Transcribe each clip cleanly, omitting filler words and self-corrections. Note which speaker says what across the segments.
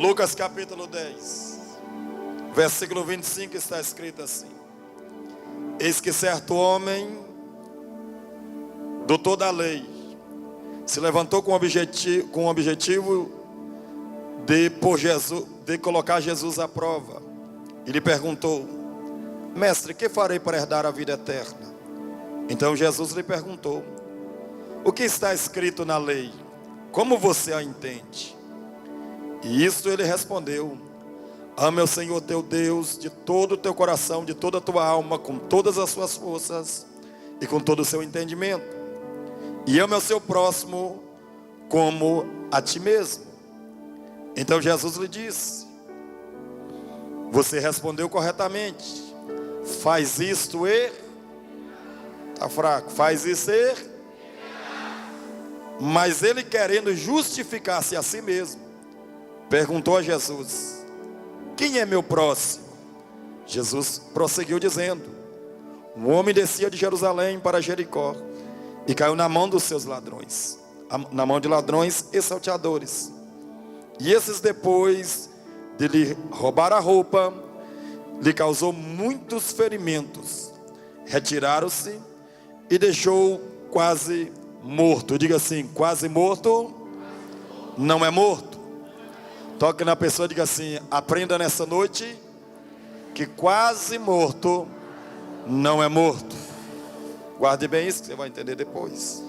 Speaker 1: Lucas capítulo 10, versículo 25 está escrito assim: eis que certo homem, doutor da lei, se levantou com o objetivo de colocar Jesus à prova. Ele perguntou: mestre, que farei para herdar a vida eterna? Então Jesus lhe perguntou: o que está escrito na lei? Como você a entende? E isto ele respondeu: ame o Senhor teu Deus de todo o teu coração, de toda a tua alma, com todas as suas forças e com todo o seu entendimento. E ame ao seu próximo como a ti mesmo. Então Jesus lhe disse: você respondeu corretamente. Faz isto e... Está fraco. Faz isso e... Mas ele, querendo justificar-se a si mesmo, perguntou a Jesus: quem é meu próximo? Jesus prosseguiu dizendo: um homem descia de Jerusalém para Jericó e caiu na mão dos seus ladrões, na mão de ladrões e salteadores. E esses, depois de lhe roubar a roupa, lhe causou muitos ferimentos. Retiraram-se e deixou quase morto. Diga assim: quase morto não é morto. Toque na pessoa e diga assim: aprenda nessa noite que quase morto não é morto. Guarde bem isso que você vai entender depois.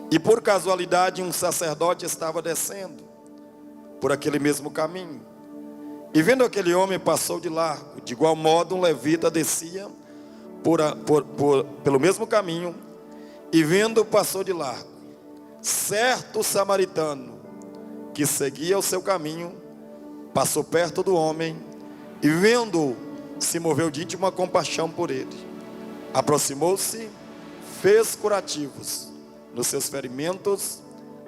Speaker 1: E por casualidade um sacerdote estava descendo por aquele mesmo caminho, e vendo aquele homem, passou de largo. De igual modo um levita descia pelo mesmo caminho, e vendo, passou de largo. Certo samaritano que seguia o seu caminho passou perto do homem, e vendo-o, se moveu de íntima compaixão por ele. Aproximou-se, fez curativos nos seus ferimentos,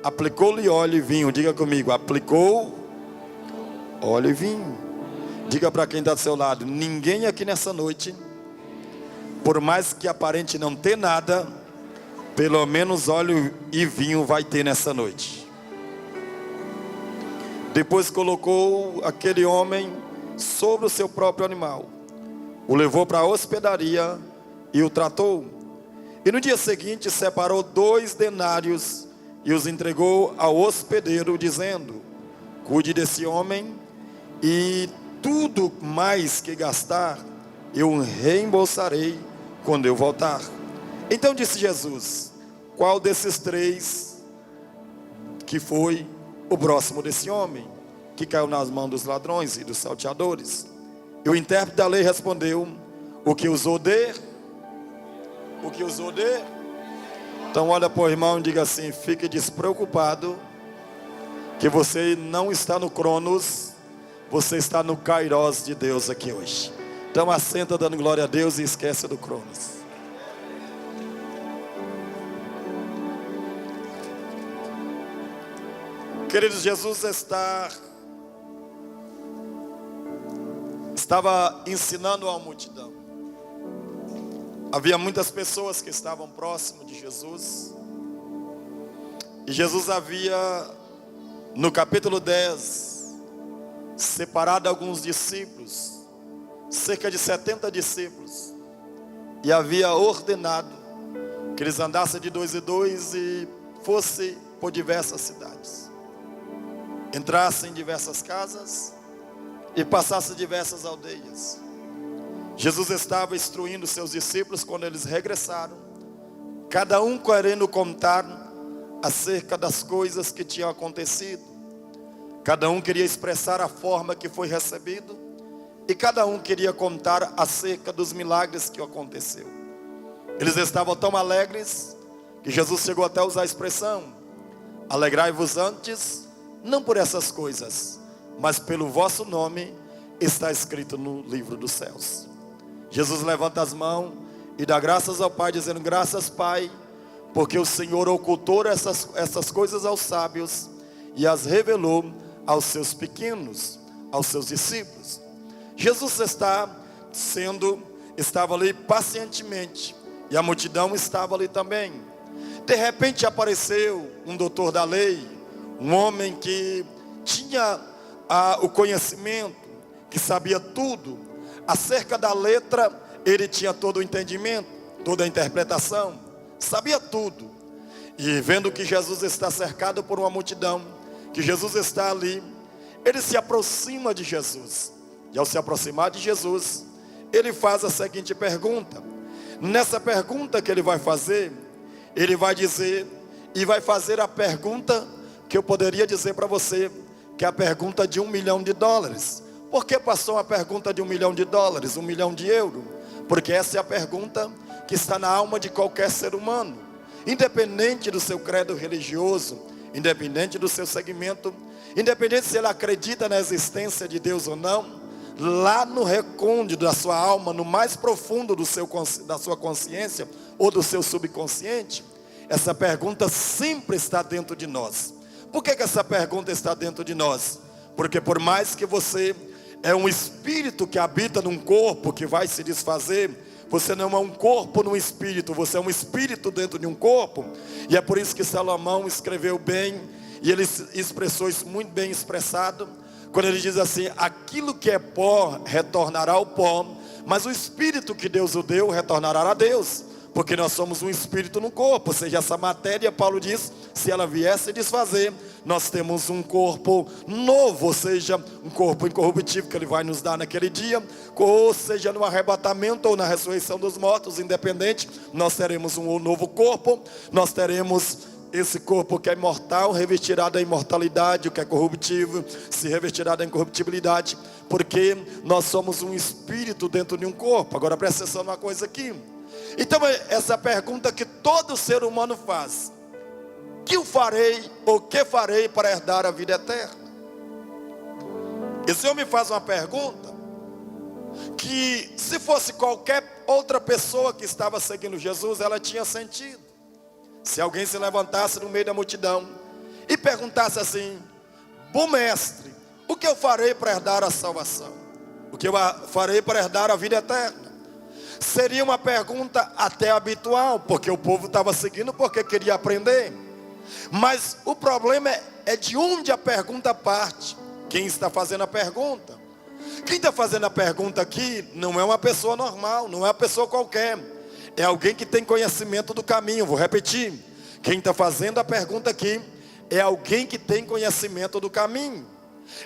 Speaker 1: aplicou-lhe óleo e vinho. Diga comigo: aplicou óleo e vinho. Diga para quem está do seu lado: ninguém aqui nessa noite, por mais que aparente não ter nada, pelo menos óleo e vinho vai ter nessa noite. Depois colocou aquele homem sobre o seu próprio animal, o levou para a hospedaria e o tratou. E no dia seguinte separou 2 denários e os entregou ao hospedeiro, dizendo: cuide desse homem, e tudo mais que gastar eu reembolsarei quando eu voltar. Então disse Jesus: qual desses 3 que foi o próximo desse homem que caiu nas mãos dos ladrões e dos salteadores? E o intérprete da lei respondeu: o que usou de... Então olha para o irmão e diga assim: fique despreocupado, que você não está no Cronos, você está no Kairos de Deus aqui hoje. Então assenta dando glória a Deus e esquece do Cronos. Queridos, Jesus estava ensinando a multidão. Havia muitas pessoas que estavam próximo de Jesus. E Jesus havia, no capítulo 10, separado alguns discípulos, cerca de 70 discípulos, e havia ordenado que eles andassem de 2 em 2 e fossem por diversas cidades, entrassem em diversas casas e passassem diversas aldeias. Jesus estava instruindo seus discípulos quando eles regressaram, cada um querendo contar acerca das coisas que tinham acontecido. Cada um queria expressar a forma que foi recebido, e cada um queria contar acerca dos milagres que aconteceu. Eles estavam tão alegres que Jesus chegou até a usar a expressão: alegrai-vos antes, não por essas coisas, mas pelo vosso nome está escrito no livro dos céus. Jesus levanta as mãos e dá graças ao Pai, dizendo: graças, Pai, porque o Senhor ocultou essas coisas aos sábios e as revelou aos seus pequenos, aos seus discípulos. Jesus estava ali pacientemente, e a multidão estava ali também. De repente apareceu um doutor da lei, um homem que tinha o conhecimento, que sabia tudo. Acerca da letra, ele tinha todo o entendimento, toda a interpretação, sabia tudo. E vendo que Jesus está cercado por uma multidão, que Jesus está ali, ele se aproxima de Jesus. E ao se aproximar de Jesus, ele faz a seguinte pergunta. Nessa pergunta que ele vai fazer, ele vai dizer, e vai fazer a pergunta que eu poderia dizer para você, que é a pergunta de $1 milhão. Por que passou a pergunta de $1 milhão, €1 milhão? Porque essa é a pergunta que está na alma de qualquer ser humano. Independente do seu credo religioso, independente do seu segmento, independente se ele acredita na existência de Deus ou não, lá no recôndito da sua alma, no mais profundo da sua consciência ou do seu subconsciente, essa pergunta sempre está dentro de nós. Por que essa pergunta está dentro de nós? Porque por mais que você é um espírito que habita num corpo que vai se desfazer, você não é um corpo num espírito, você é um espírito dentro de um corpo. E é por isso que Salomão escreveu bem, e ele expressou isso muito bem expressado, quando ele diz assim: aquilo que é pó retornará ao pó, mas o espírito que Deus o deu retornará a Deus. Porque nós somos um espírito no corpo, ou seja, essa matéria, Paulo diz, se ela viesse a desfazer, nós temos um corpo novo, ou seja, um corpo incorruptível que ele vai nos dar naquele dia, ou seja, no arrebatamento ou na ressurreição dos mortos, independente, nós teremos um novo corpo, nós teremos esse corpo que é imortal, revestirá da imortalidade, o que é corruptível, se revestirá da incorruptibilidade, porque nós somos um espírito dentro de um corpo. Agora presta atenção numa coisa aqui. Então essa pergunta que todo ser humano faz: que eu farei ou que farei para herdar a vida eterna? Esse homem faz uma pergunta que, se fosse qualquer outra pessoa que estava seguindo Jesus, ela tinha sentido. Se alguém se levantasse no meio da multidão e perguntasse assim: bom mestre, o que eu farei para herdar a salvação? O que eu farei para herdar a vida eterna? Seria uma pergunta até habitual, porque o povo estava seguindo porque queria aprender. Mas o problema é de onde a pergunta parte. Quem está fazendo a pergunta? Quem está fazendo a pergunta aqui não é uma pessoa normal, não é uma pessoa qualquer. É alguém que tem conhecimento do caminho. Vou repetir. Quem está fazendo a pergunta aqui é alguém que tem conhecimento do caminho.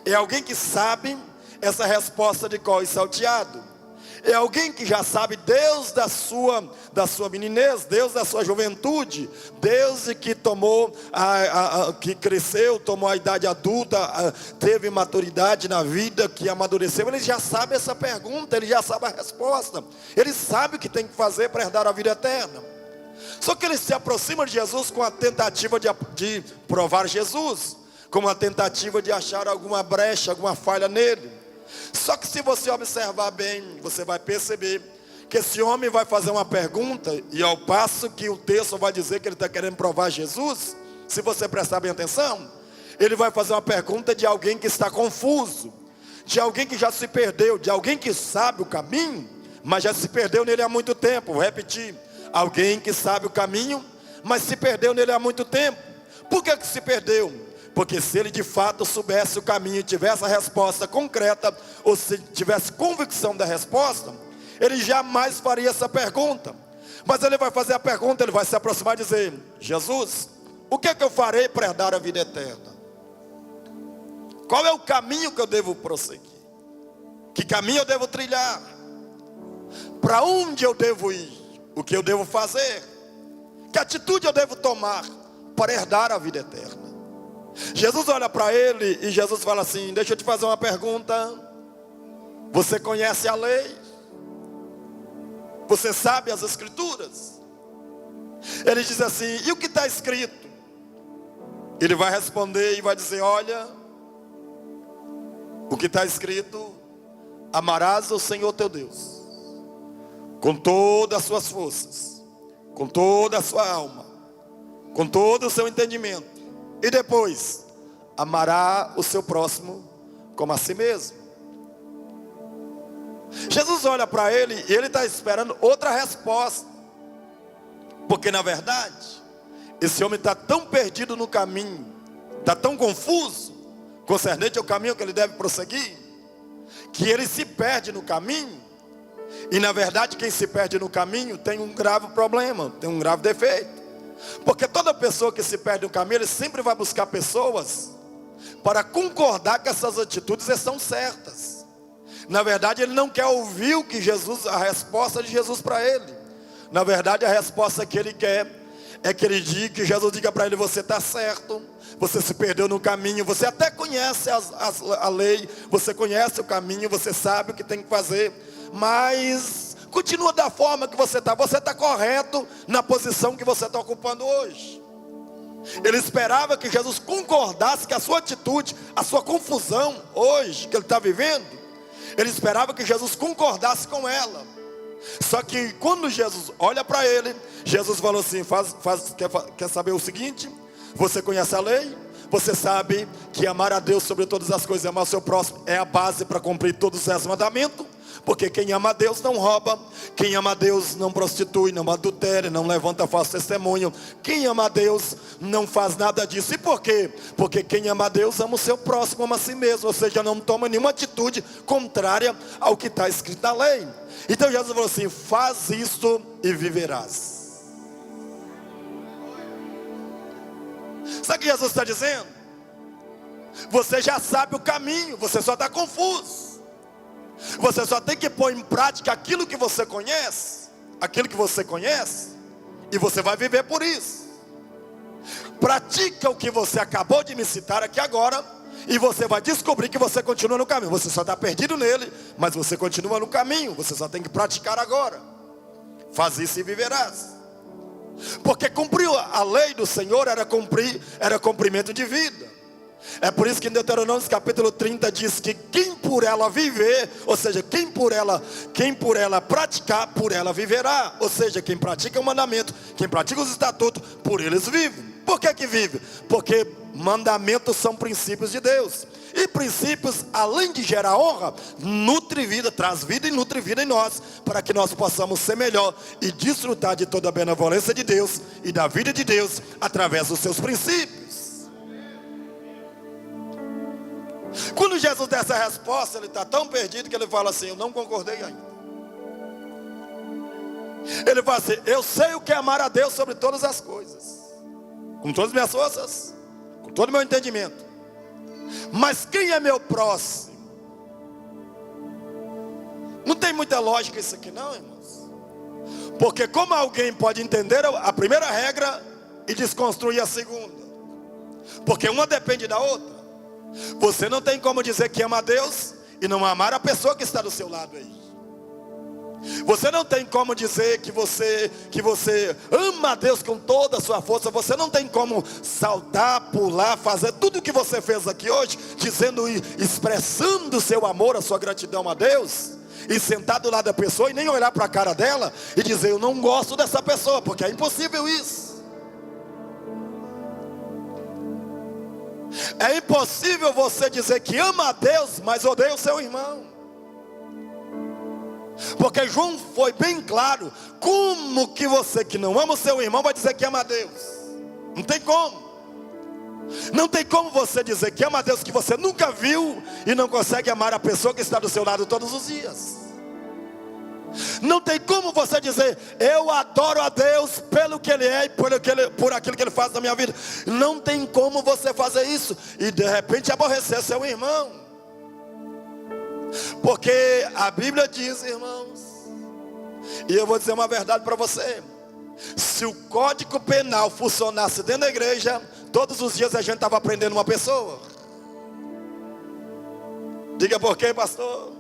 Speaker 1: É alguém que sabe essa resposta de cor e salteado. É alguém que já sabe Deus da sua meninez, Deus da sua juventude, Deus que tomou, que cresceu, tomou a idade adulta, teve maturidade na vida, que amadureceu. Ele já sabe essa pergunta, ele já sabe a resposta. Ele sabe o que tem que fazer para herdar a vida eterna. Só que ele se aproxima de Jesus com a tentativa de provar Jesus, com a tentativa de achar alguma brecha, alguma falha nele. Só que se você observar bem, você vai perceber que esse homem vai fazer uma pergunta, e ao passo que o texto vai dizer que ele está querendo provar Jesus, se você prestar bem atenção, ele vai fazer uma pergunta de alguém que está confuso, de alguém que já se perdeu, de alguém que sabe o caminho, mas já se perdeu nele há muito tempo. Vou repetir: alguém que sabe o caminho, mas se perdeu nele há muito tempo. Por que se perdeu? Porque se ele de fato soubesse o caminho, tivesse a resposta concreta, ou se tivesse convicção da resposta, ele jamais faria essa pergunta. Mas ele vai fazer a pergunta, ele vai se aproximar e dizer: Jesus, o que é que eu farei para herdar a vida eterna? Qual é o caminho que eu devo prosseguir? Que caminho eu devo trilhar? Para onde eu devo ir? O que eu devo fazer? Que atitude eu devo tomar para herdar a vida eterna? Jesus olha para ele e Jesus fala assim: deixa eu te fazer uma pergunta. Você conhece a lei? Você sabe as escrituras? Ele diz assim: e o que está escrito? Ele vai responder e vai dizer: olha, o que está escrito: amarás o Senhor teu Deus com todas as suas forças, com toda a sua alma, com todo o seu entendimento. E depois, amará o seu próximo como a si mesmo. Jesus olha para ele e ele está esperando outra resposta. Porque na verdade, esse homem está tão perdido no caminho, está tão confuso, concernente ao caminho que ele deve prosseguir, que ele se perde no caminho. E na verdade quem se perde no caminho tem um grave problema, tem um grave defeito. Porque toda pessoa que se perde no caminho, ele sempre vai buscar pessoas para concordar que essas atitudes estão certas. Na verdade ele não quer ouvir o que Jesus, a resposta de Jesus para ele. Na verdade a resposta que ele quer é que ele diga, que Jesus diga para ele: você está certo, você se perdeu no caminho, você até conhece a lei, você conhece o caminho, você sabe o que tem que fazer, mas continua da forma que você está correto na posição que você está ocupando hoje. Ele esperava que Jesus concordasse que a sua atitude, a sua confusão hoje que ele está vivendo, ele esperava que Jesus concordasse com ela. Só que quando Jesus olha para ele, Jesus falou assim: quer saber o seguinte? Você conhece a lei? Você sabe que amar a Deus sobre todas as coisas e amar o seu próximo é a base para cumprir todos os 10 mandamentos. Porque quem ama a Deus não rouba, quem ama a Deus não prostitui, não adultera, não levanta falso testemunho. Quem ama a Deus não faz nada disso. E por quê? Porque quem ama a Deus ama o seu próximo, ama a si mesmo. Ou seja, não toma nenhuma atitude contrária ao que está escrito na lei. Então Jesus falou assim: faz isto e viverás. Sabe o que Jesus está dizendo? Você já sabe o caminho, você só está confuso. Você só tem que pôr em prática aquilo que você conhece, e você vai viver por isso. Pratica o que você acabou de me citar aqui agora, e você vai descobrir que você continua no caminho. Você só está perdido nele, mas você continua no caminho. Você só tem que praticar agora. Faz isso e viverás. Porque cumprir a lei do Senhor era cumprimento de vida. É por isso que em Deuteronômio capítulo 30 diz que quem por ela viver, ou seja, quem por ela praticar, por ela viverá. Ou seja, quem pratica o mandamento, quem pratica os estatutos, por eles vive. Por que vive? Porque mandamentos são princípios de Deus. E princípios, além de gerar honra, nutre vida, traz vida e nutre vida em nós, para que nós possamos ser melhor e desfrutar de toda a benevolência de Deus e da vida de Deus através dos seus princípios. Quando Jesus dá essa resposta, ele está tão perdido que ele fala assim: eu não concordei ainda. Ele fala assim: eu sei o que é amar a Deus sobre todas as coisas, com todas as minhas forças, com todo o meu entendimento. Mas quem é meu próximo? Não tem muita lógica isso aqui não, irmãos. Porque como alguém pode entender a primeira regra e desconstruir a segunda? Porque uma depende da outra. Você não tem como dizer que ama a Deus e não amar a pessoa que está do seu lado aí. Você não tem como dizer que você ama a Deus com toda a sua força. Você não tem como saltar, pular, fazer tudo o que você fez aqui hoje, dizendo e expressando o seu amor, a sua gratidão a Deus, e sentar do lado da pessoa e nem olhar para a cara dela e dizer: eu não gosto dessa pessoa, porque é impossível isso. É impossível você dizer que ama a Deus, mas odeia o seu irmão. Porque João foi bem claro: como que você que não ama o seu irmão vai dizer que ama a Deus? Não tem como. Não tem como você dizer que ama a Deus que você nunca viu e não consegue amar a pessoa que está do seu lado todos os dias. Não tem como você dizer: eu adoro a Deus pelo que Ele é e por aquilo que Ele faz na minha vida. Não tem como você fazer isso e de repente aborrecer seu irmão. Porque a Bíblia diz, irmãos, e eu vou dizer uma verdade para você: se o Código Penal funcionasse dentro da igreja, todos os dias a gente estava prendendo uma pessoa. Diga por quê, pastor?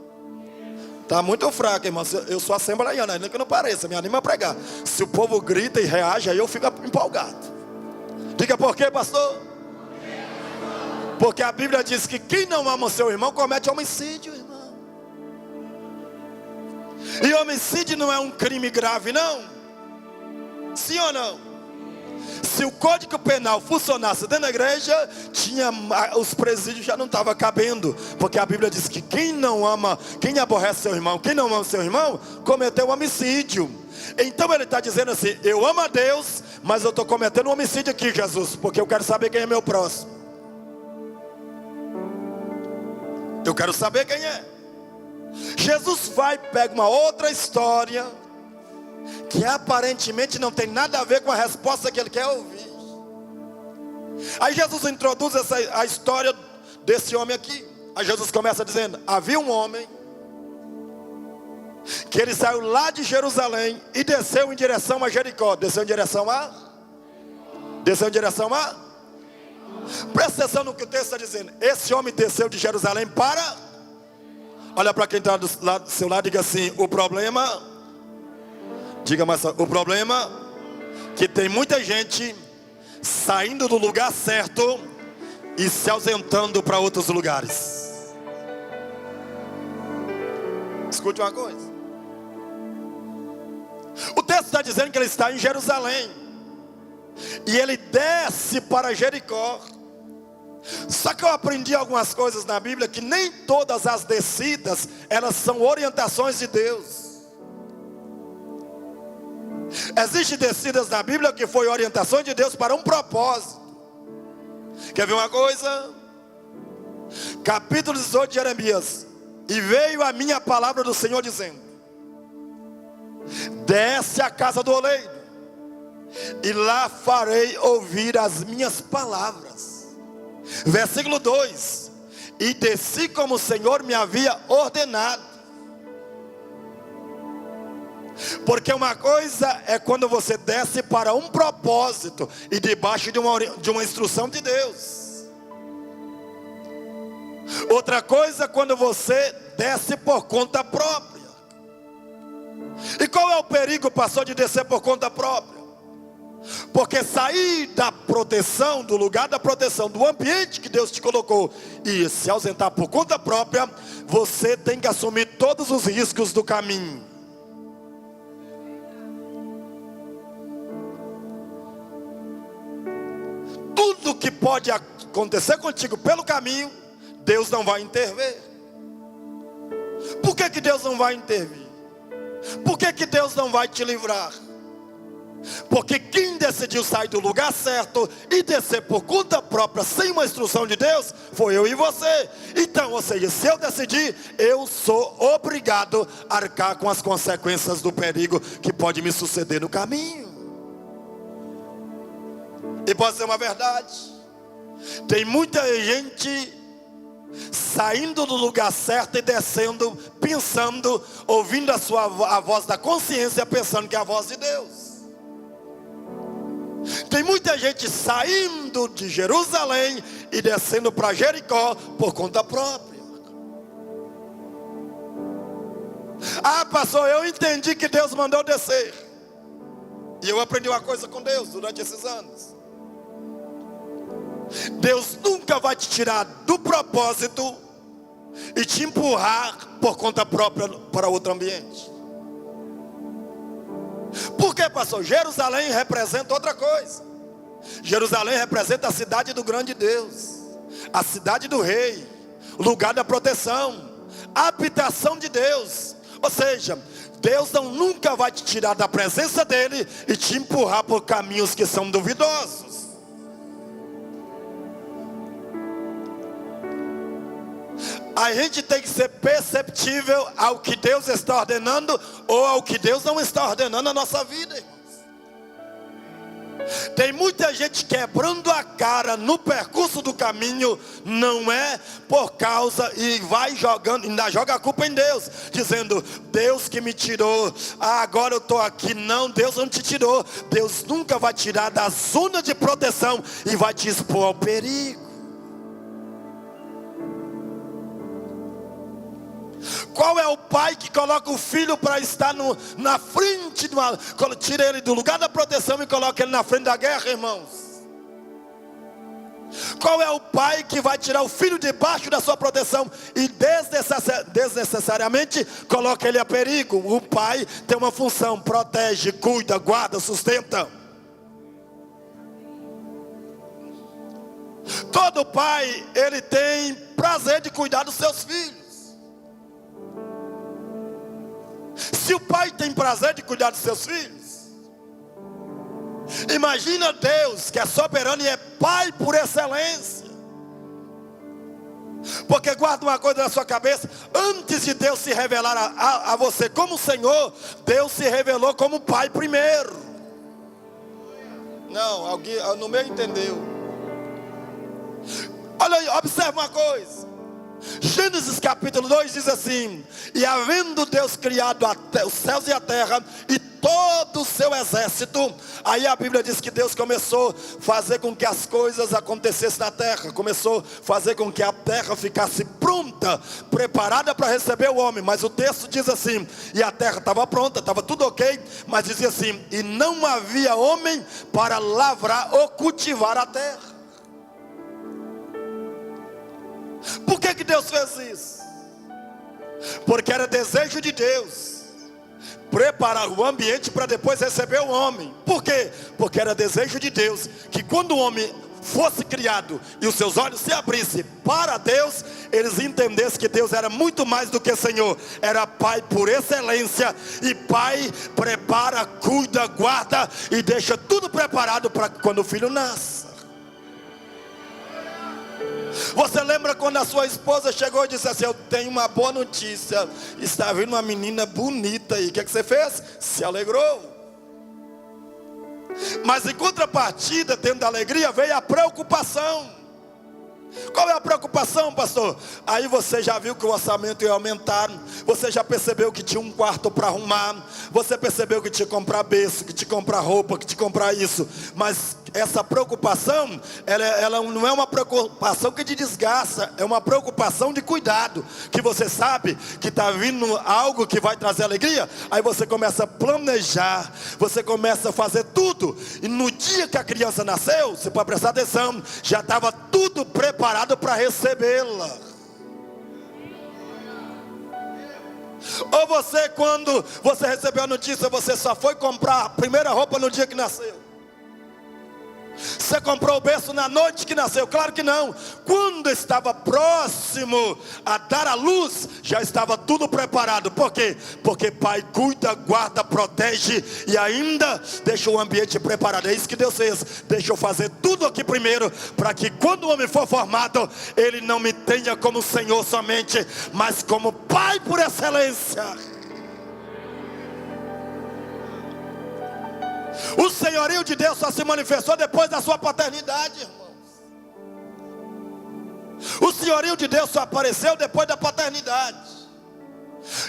Speaker 1: Está muito fraco, irmão. Eu sou assembleiano, ainda que não pareça, me anima a pregar. Se o povo grita e reage, aí eu fico empolgado. Diga por quê, pastor? Porque a Bíblia diz que quem não ama o seu irmão comete homicídio, irmão. E homicídio não é um crime grave, não? Sim ou não? Se o Código Penal funcionasse dentro da igreja, os presídios já não estavam cabendo. Porque a Bíblia diz que quem não ama, quem aborrece seu irmão, quem não ama seu irmão, cometeu homicídio. Então ele está dizendo assim: eu amo a Deus, mas eu estou cometendo um homicídio aqui, Jesus, porque eu quero saber quem é meu próximo. Eu quero saber quem é. Jesus vai, pega uma outra história, que aparentemente não tem nada a ver com a resposta que ele quer ouvir. Aí Jesus introduz a história desse homem aqui. Aí Jesus começa dizendo: havia um homem que ele saiu lá de Jerusalém e desceu em direção a Jericó. Desceu em direção a? Presta atenção no que o texto está dizendo. Esse homem desceu de Jerusalém para... Olha para quem está do seu lado e diga assim: o problema... Diga mais, o problema que tem muita gente saindo do lugar certo e se ausentando para outros lugares. Escute uma coisa. O texto está dizendo que ele está em Jerusalém e ele desce para Jericó. Só que eu aprendi algumas coisas na Bíblia, que nem todas as descidas elas são orientações de Deus. Existem descidas na Bíblia que foi orientação de Deus para um propósito. Quer ver uma coisa? Capítulo 18 de Jeremias: e veio a minha palavra do Senhor dizendo: desce à casa do oleiro, e lá farei ouvir as minhas palavras. Versículo 2: e desci como o Senhor me havia ordenado. Porque uma coisa é quando você desce para um propósito e debaixo de uma instrução de Deus. Outra coisa é quando você desce por conta própria. E qual é o perigo, pastor, de descer por conta própria? Porque sair da proteção, do lugar da proteção, do ambiente que Deus te colocou, e se ausentar por conta própria, você tem que assumir todos os riscos do caminho. Tudo que pode acontecer contigo pelo caminho, Deus não vai intervir. Por que Deus não vai intervir? Por que Deus não vai te livrar? Porque quem decidiu sair do lugar certo e descer por conta própria, sem uma instrução de Deus, foi eu e você. Então, ou seja, se eu decidir, eu sou obrigado a arcar com as consequências do perigo que pode me suceder no caminho. E pode ser uma verdade. Tem muita gente saindo do lugar certo e descendo, pensando, ouvindo a voz da consciência, pensando que é a voz de Deus. Tem muita gente saindo de Jerusalém e descendo para Jericó por conta própria. Ah, pastor, eu entendi que Deus mandou descer. E eu aprendi uma coisa com Deus durante esses anos. Deus nunca vai te tirar do propósito e te empurrar por conta própria para outro ambiente. Por que, pastor? Jerusalém representa outra coisa. Jerusalém representa a cidade do grande Deus, a cidade do rei, o lugar da proteção, a habitação de Deus. Ou seja, Deus nunca vai te tirar da presença dele e te empurrar por caminhos que são duvidosos. A gente tem que ser perceptível ao que Deus está ordenando ou ao que Deus não está ordenando na nossa vida, irmãos. Tem muita gente quebrando a cara no percurso do caminho, não é por causa, e vai jogando, ainda joga a culpa em Deus, dizendo: Deus que me tirou, agora eu estou aqui. Não, Deus não te tirou. Deus nunca vai tirar da zona de proteção e vai te expor ao perigo. Qual é o pai que coloca o filho para estar na frente, tira ele do lugar da proteção e coloca ele na frente da guerra, irmãos? Qual é o pai que vai tirar o filho debaixo da sua proteção e desnecessariamente coloca ele a perigo? O pai tem uma função: protege, cuida, guarda, sustenta. Todo pai, ele tem prazer de cuidar dos seus filhos. Se o pai tem prazer de cuidar dos seus filhos, imagina Deus, que é soberano e é pai por excelência. Porque guarda uma coisa na sua cabeça: antes de Deus se revelar a você como Senhor, Deus se revelou como Pai primeiro. Não, alguém no meio entendeu. Olha aí, observa uma coisa. Gênesis capítulo 2 diz assim: e havendo Deus criado os céus e a terra e todo o seu exército. Aí a Bíblia diz que Deus começou a fazer com que as coisas acontecessem na terra. Começou a fazer com que a terra ficasse pronta, preparada para receber o homem. Mas o texto diz assim: e a terra estava pronta, estava tudo ok. Mas dizia assim: e não havia homem para lavrar ou cultivar a terra. Por que Deus fez isso? Porque era desejo de Deus preparar o ambiente para depois receber o homem. Por quê? Porque era desejo de Deus que quando o homem fosse criado e os seus olhos se abrissem para Deus, eles entendessem que Deus era muito mais do que Senhor. Era Pai por excelência. E Pai prepara, cuida, guarda e deixa tudo preparado para quando o filho nasça. Você lembra quando a sua esposa chegou e disse assim: eu tenho uma boa notícia, está vindo uma menina bonita aí. O que você fez? Se alegrou. Mas em contrapartida, dentro da alegria, veio a preocupação. Qual é a preocupação, pastor? Aí você já viu que o orçamento ia aumentar. Você já percebeu que tinha um quarto para arrumar. Você percebeu que tinha que comprar berço, que tinha que comprar roupa, que tinha que comprar isso. Mas essa preocupação, ela não é uma preocupação que te desgasta. É uma preocupação de cuidado. Que você sabe que está vindo algo que vai trazer alegria. Aí você começa a planejar. Você começa a fazer tudo. E no dia que a criança nasceu, você pode prestar atenção, já estava tudo preparado para recebê-la. Ou você, quando você recebeu a notícia, você só foi comprar a primeira roupa no dia que nasceu? Você comprou o berço na noite que nasceu? Claro que não. Quando estava próximo a dar a luz, já estava tudo preparado. Por quê? Porque Pai cuida, guarda, protege e ainda deixa o ambiente preparado. É isso que Deus fez. Deixa eu fazer tudo aqui primeiro, para que quando o homem for formado, ele não me tenha como Senhor somente, mas como Pai por excelência. O senhorio de Deus só se manifestou depois da sua paternidade, irmãos. O senhorio de Deus só apareceu depois da paternidade.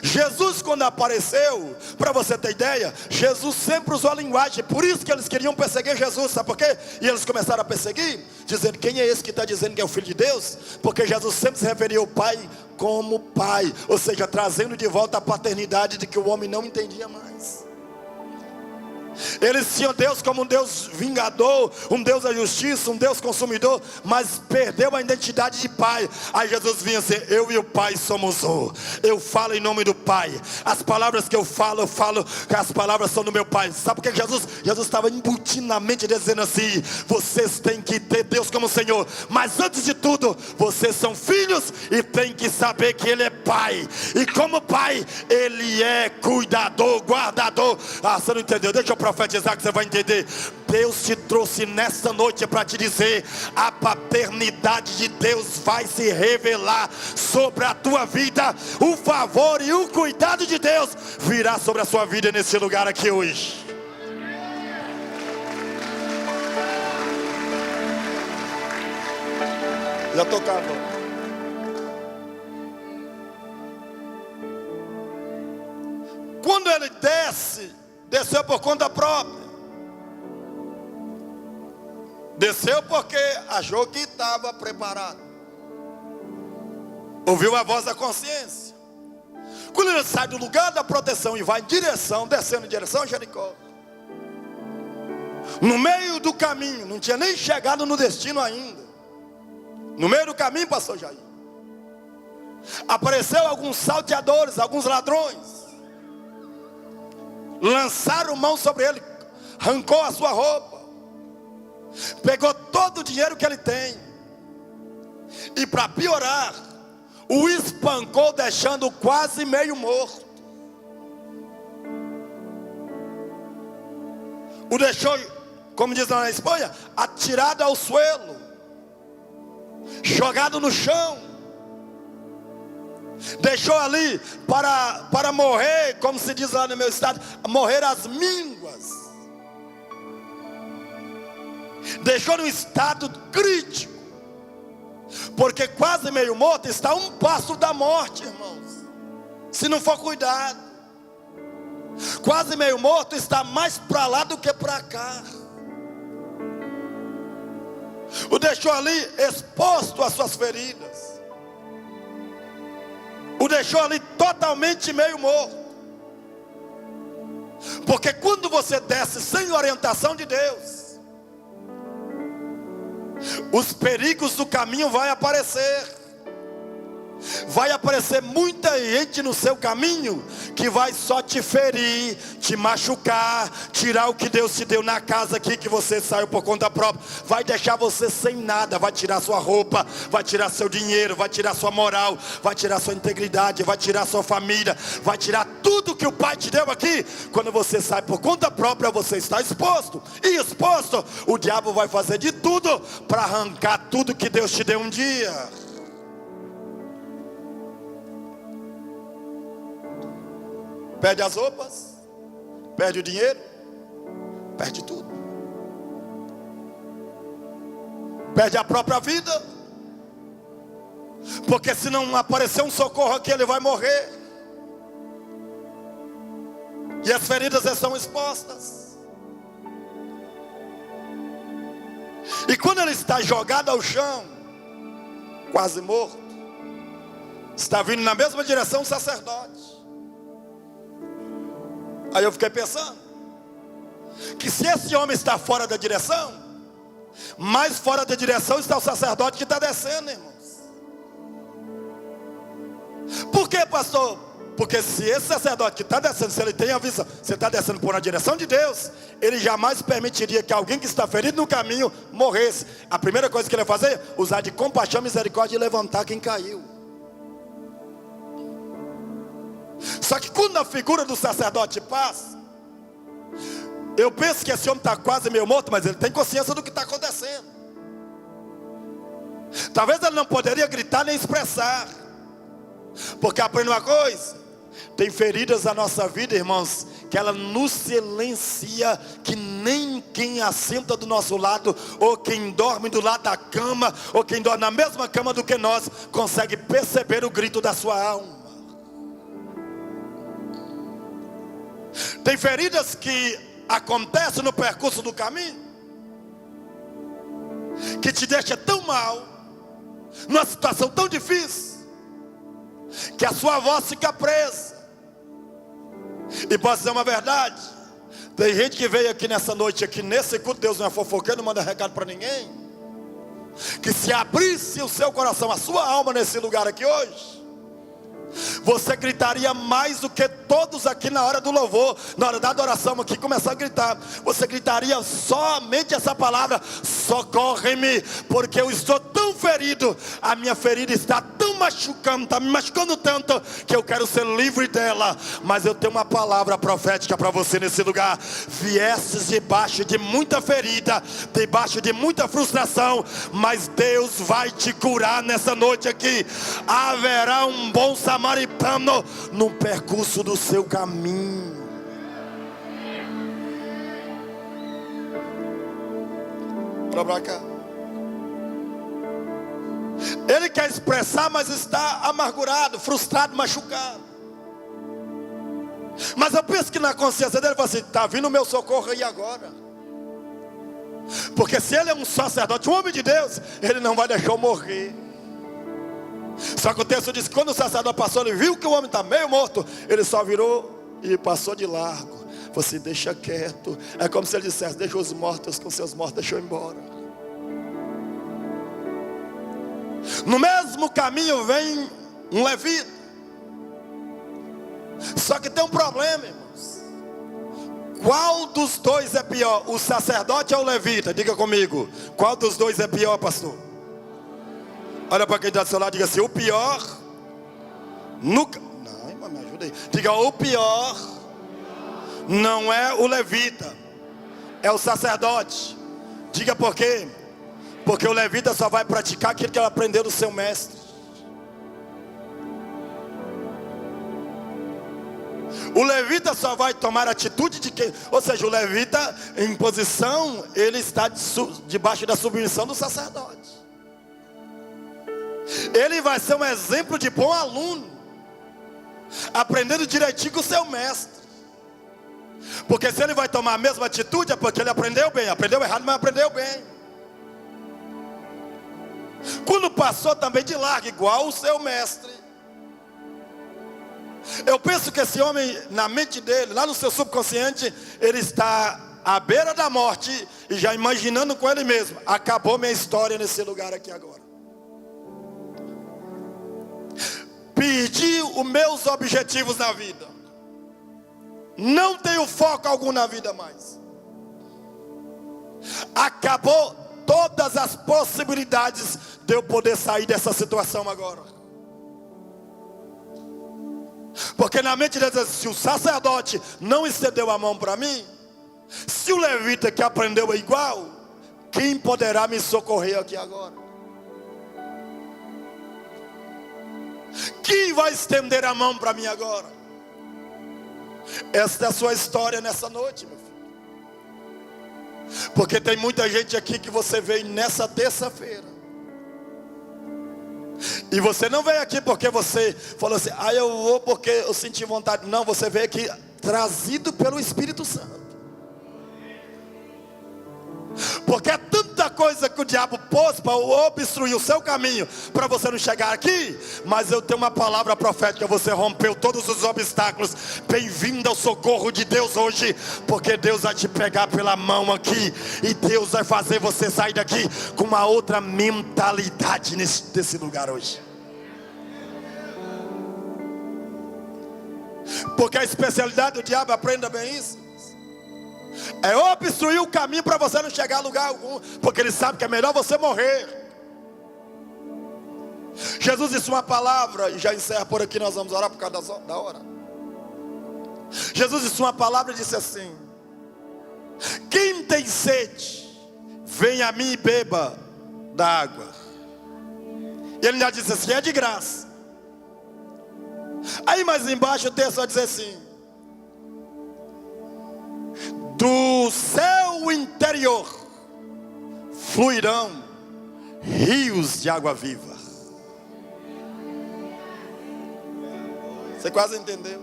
Speaker 1: Jesus, quando apareceu, para você ter ideia, Jesus sempre usou a linguagem. Por isso que eles queriam perseguir Jesus, sabe por quê? E eles começaram a perseguir, dizendo: quem é esse que está dizendo que é o Filho de Deus? Porque Jesus sempre se referia ao Pai como Pai, ou seja, trazendo de volta a paternidade de que o homem não entendia mais. Eles tinham Deus como um Deus vingador, um Deus da justiça, um Deus consumidor, mas perdeu a identidade de Pai. Aí Jesus vinha assim: eu e o Pai somos um. Eu falo em nome do Pai. As palavras que eu falo que as palavras são do meu Pai. Sabe por que Jesus estava embutindo na mente, dizendo assim: vocês têm que ter Deus como Senhor, mas antes de tudo, vocês são filhos e têm que saber que Ele é Pai. E como Pai, Ele é cuidador, guardador. Ah, você não entendeu? Deixa eu profetizar que você vai entender. Deus te trouxe nesta noite para te dizer: a paternidade de Deus vai se revelar sobre a tua vida. O favor e o cuidado de Deus virá sobre a sua vida nesse lugar aqui hoje. Já tocava. Quando ele desceu por conta própria. Desceu porque achou que estava preparado. Ouviu a voz da consciência. Quando ele sai do lugar da proteção e vai descendo em direção a Jericó, no meio do caminho, não tinha nem chegado no destino ainda. No meio do caminho, pastor Jair, apareceu alguns salteadores, alguns ladrões. Lançaram mão sobre ele, arrancou a sua roupa, pegou todo o dinheiro que ele tem, e para piorar, o espancou, deixando quase meio morto. O deixou, como diz lá na Espanha, atirado ao suelo, jogado no chão. Deixou ali para morrer, como se diz lá no meu estado, morrer às mínguas. Deixou num estado crítico, porque quase meio morto, está a um passo da morte, irmãos, se não for cuidado. Quase meio morto, está mais para lá do que para cá. O deixou ali exposto às suas feridas. O deixou ali totalmente meio morto. Porque quando você desce sem orientação de Deus, os perigos do caminho vão aparecer. Vai aparecer muita gente no seu caminho que vai só te ferir, te machucar, tirar o que Deus te deu na casa aqui que você saiu por conta própria. Vai deixar você sem nada, vai tirar sua roupa, vai tirar seu dinheiro, vai tirar sua moral, vai tirar sua integridade, vai tirar sua família, vai tirar tudo que o Pai te deu aqui. Quando você sai por conta própria, você está exposto. E exposto, o diabo vai fazer de tudo para arrancar tudo que Deus te deu um dia. Perde as roupas, perde o dinheiro, perde tudo. Perde a própria vida, porque se não aparecer um socorro aqui, ele vai morrer. E as feridas estão expostas. E quando ele está jogado ao chão, quase morto, está vindo na mesma direção o sacerdote. Aí eu fiquei pensando, que se esse homem está fora da direção, mais fora da direção está o sacerdote que está descendo, irmãos. Por quê, pastor? Porque se esse sacerdote que está descendo, se ele tem a visão, você está descendo por uma direção de Deus, ele jamais permitiria que alguém que está ferido no caminho morresse. A primeira coisa que ele ia fazer, usar de compaixão, misericórdia e levantar quem caiu. Só que quando a figura do sacerdote passa, eu penso que esse homem está quase meio morto, mas ele tem consciência do que está acontecendo. Talvez ele não poderia gritar nem expressar, porque aprende uma coisa, tem feridas na nossa vida, irmãos, que ela nos silencia, que nem quem assenta do nosso lado, ou quem dorme do lado da cama, ou quem dorme na mesma cama do que nós, consegue perceber o grito da sua alma. Tem feridas que acontecem no percurso do caminho, que te deixa tão mal, numa situação tão difícil, que a sua voz fica presa. E posso dizer uma verdade, tem gente que veio aqui nessa noite, aqui nesse culto, Deus não é fofoqueiro, não manda recado para ninguém, que se abrisse o seu coração, a sua alma nesse lugar aqui hoje, você gritaria mais do que todos aqui na hora do louvor, na hora da adoração aqui, começar a gritar. Você gritaria somente essa palavra: socorre-me, porque eu estou tão ferido, a minha ferida está tão machucando, está me machucando tanto, que eu quero ser livre dela. Mas eu tenho uma palavra profética para você nesse lugar. Viestes debaixo de muita ferida, debaixo de muita frustração, mas Deus vai te curar nessa noite aqui. Haverá um bom samaritano no percurso do seu caminho. Para cá. Ele quer expressar, mas está amargurado, frustrado, machucado. Mas eu penso que na consciência dele, ele fala assim: está vindo o meu socorro aí agora. Porque se ele é um sacerdote, um homem de Deus, ele não vai deixar eu morrer. Só que o texto diz que quando o sacerdote passou, ele viu que o homem está meio morto, ele só virou e passou de largo. Você deixa quieto. É como se ele dissesse: deixa os mortos com seus mortos, deixa eu ir embora. No mesmo caminho vem um levita. Só que tem um problema, irmãos. Qual dos dois é pior? O sacerdote ou o levita? Diga comigo. Qual dos dois é pior, pastor? Olha para quem está do seu lado e diga assim: o pior nunca. Não, irmão, me ajuda aí. Diga: o pior não é o levita, é o sacerdote. Diga por quê? Porque o levita só vai praticar aquilo que ele aprendeu do seu mestre. O levita só vai tomar atitude de quem? Ou seja, o levita em posição, ele está debaixo da submissão do sacerdote. Ele vai ser um exemplo de bom aluno, aprendendo direitinho com o seu mestre. Porque se ele vai tomar a mesma atitude, é porque ele aprendeu bem. Aprendeu errado, mas aprendeu bem. Quando passou também de largo, igual o seu mestre. Eu penso que esse homem, na mente dele, lá no seu subconsciente, ele está à beira da morte e já imaginando com ele mesmo: acabou minha história nesse lugar aqui agora. Perdi os meus objetivos na vida. Não tenho foco algum na vida mais. Acabou todas as possibilidades de eu poder sair dessa situação agora. Porque na mente deles, se o sacerdote não estendeu a mão para mim, se o levita que aprendeu é igual, quem poderá me socorrer aqui agora? Quem vai estender a mão para mim agora? Esta é a sua história nessa noite, meu filho. Porque tem muita gente aqui que você veio nessa terça-feira. E você não veio aqui porque você falou assim: eu vou porque eu senti vontade. Não, você veio aqui trazido pelo Espírito Santo. Porque é tanta coisa que o diabo pôs para obstruir o seu caminho, para você não chegar aqui. Mas eu tenho uma palavra profética: você rompeu todos os obstáculos. Bem-vindo ao socorro de Deus hoje. Porque Deus vai te pegar pela mão aqui, e Deus vai fazer você sair daqui com uma outra mentalidade desse lugar hoje. Porque a especialidade do diabo, aprenda bem isso, é obstruir o caminho para você não chegar a lugar algum. Porque ele sabe que é melhor você morrer. Jesus disse uma palavra, e já encerra por aqui, nós vamos orar por causa da hora. Jesus disse uma palavra e disse assim: quem tem sede, venha a mim e beba da água. E ele já disse assim: é de graça. Aí mais embaixo o texto vai dizer assim: do seu interior fluirão rios de água viva. Você quase entendeu?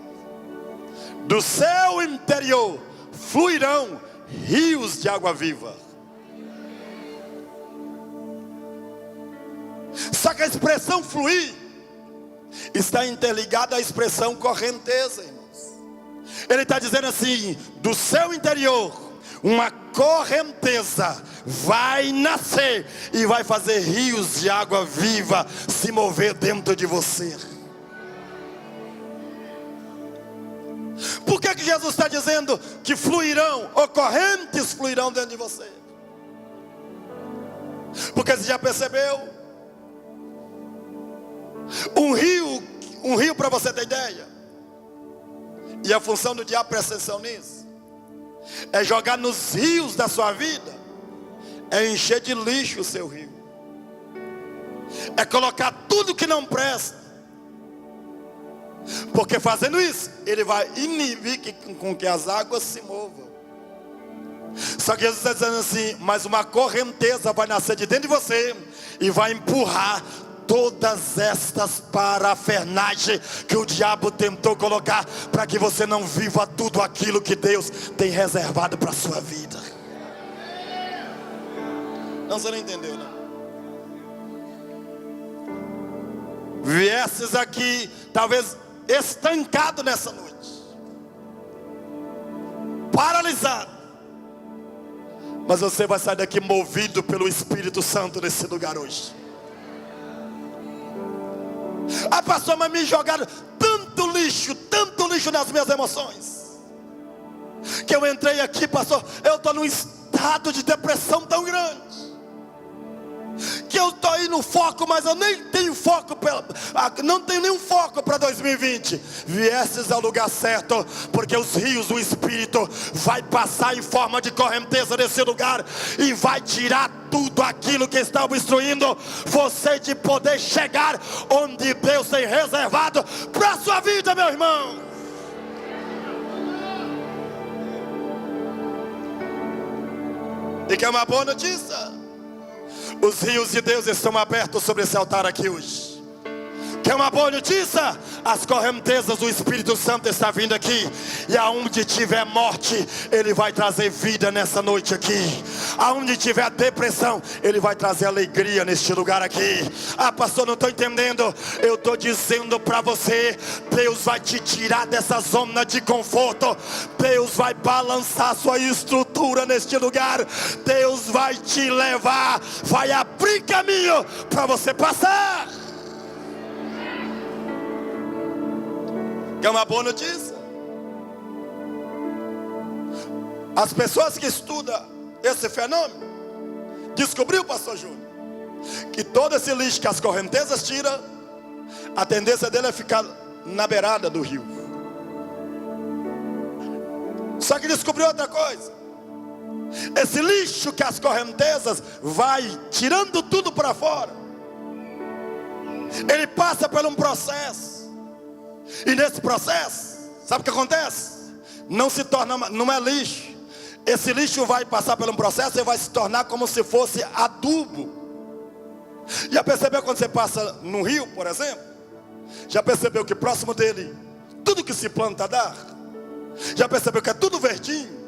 Speaker 1: Do seu interior fluirão rios de água viva. Só que a expressão fluir está interligada à expressão correnteza, irmãos. Ele está dizendo assim: do seu interior uma correnteza vai nascer e vai fazer rios de água viva se mover dentro de você. Por que Jesus está dizendo que fluirão, ou correntes fluirão dentro de você? Porque você já percebeu? Um rio para você ter ideia. E a função do diabo, presta atenção nisso, é jogar nos rios da sua vida, é encher de lixo o seu rio, é colocar tudo que não presta. Porque fazendo isso, ele vai inibir com que as águas se movam. Só que Jesus está dizendo assim: mas uma correnteza vai nascer de dentro de você e vai empurrar todas estas parafernagens que o diabo tentou colocar, para que você não viva tudo aquilo que Deus tem reservado para a sua vida. Não, você não entendeu, não? Viesses aqui talvez estancado nessa noite, paralisado, mas você vai sair daqui movido pelo Espírito Santo nesse lugar hoje. Pastor, mas me jogaram tanto lixo nas minhas emoções, que eu entrei aqui, pastor, eu estou num estado de depressão tão grande, que eu estou aí no foco, mas eu nem tenho foco, não tenho nenhum foco para 2020. Viesses ao lugar certo, porque os rios do Espírito vai passar em forma de correnteza nesse lugar, e vai tirar tudo aquilo que está obstruindo você de poder chegar onde Deus tem reservado para a sua vida, meu irmão. E que é uma boa notícia. Os rios de Deus estão abertos sobre esse altar aqui hoje. Que é uma boa notícia. As correntezas do Espírito Santo está vindo aqui. E aonde tiver morte, Ele vai trazer vida nessa noite aqui. Aonde tiver depressão, Ele vai trazer alegria neste lugar aqui. Ah, pastor, não estou entendendo. Eu estou dizendo para você, Deus vai te tirar dessa zona de conforto. Deus vai balançar a sua estrutura neste lugar. Deus vai te levar, vai abrir caminho para você passar. Que é uma boa notícia. As pessoas que estudam esse fenômeno descobriu, pastor Júnior, que todo esse lixo que as correntezas tiram, a tendência dele é ficar na beirada do rio. Só que descobriu outra coisa. Esse lixo que as correntezas vai tirando tudo para fora, ele passa por um processo. E nesse processo, sabe o que acontece? Não se torna, não é lixo. Esse lixo vai passar por um processo e vai se tornar como se fosse adubo. Já percebeu quando você passa no rio, por exemplo? Já percebeu que próximo dele, tudo que se planta dá? Já percebeu que é tudo verdinho?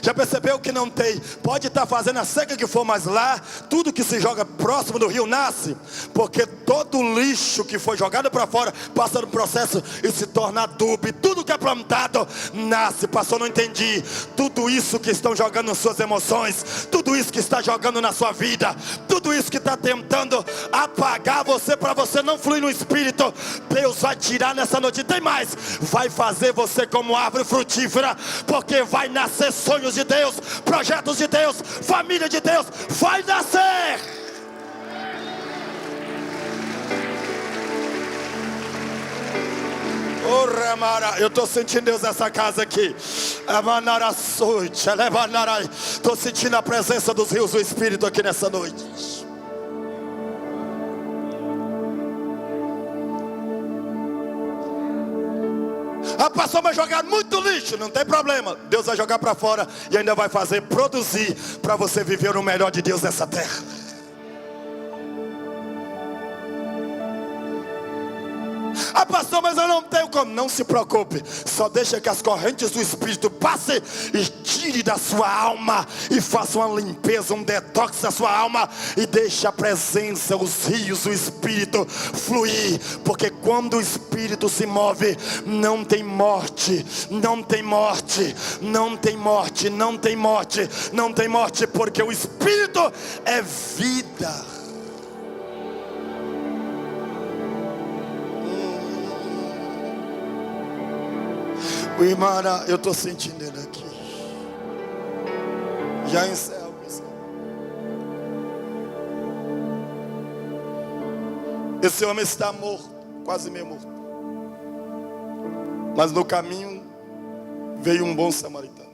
Speaker 1: Já percebeu que não tem, pode estar fazendo a seca que for, mas lá, tudo que se joga próximo do rio nasce? Porque todo o lixo que foi jogado para fora, passa no processo e se torna adubo. E tudo que é plantado, nasce. Pastor, não entendi. Tudo isso que estão jogando nas suas emoções, tudo isso que está jogando na sua vida, tudo isso que está tentando apagar você, para você não fluir no Espírito, Deus vai tirar nessa noite. Tem mais, vai fazer você como árvore frutífera, porque vai nascer sonhos de Deus, projetos de Deus, família de Deus, vai nascer. Eu estou sentindo Deus nessa casa aqui. Estou sentindo a presença dos rios do Espírito aqui nessa noite. Ah, pastor, mas jogar muito lixo, não tem problema. Deus vai jogar para fora e ainda vai fazer produzir para você viver o melhor de Deus nessa terra. Ah, pastor, mas eu não tenho como. Não se preocupe, só deixa que as correntes do Espírito passem e tire da sua alma e faça uma limpeza, um detox da sua alma, e deixe a presença, os rios do Espírito fluir. Porque quando o Espírito se move, não tem morte, não tem morte, não tem morte, não tem morte, não tem morte, porque o Espírito é vida. O irmão, eu estou sentindo ele aqui. Já encerro. Esse homem está morto, quase meio morto. Mas no caminho veio um bom samaritano.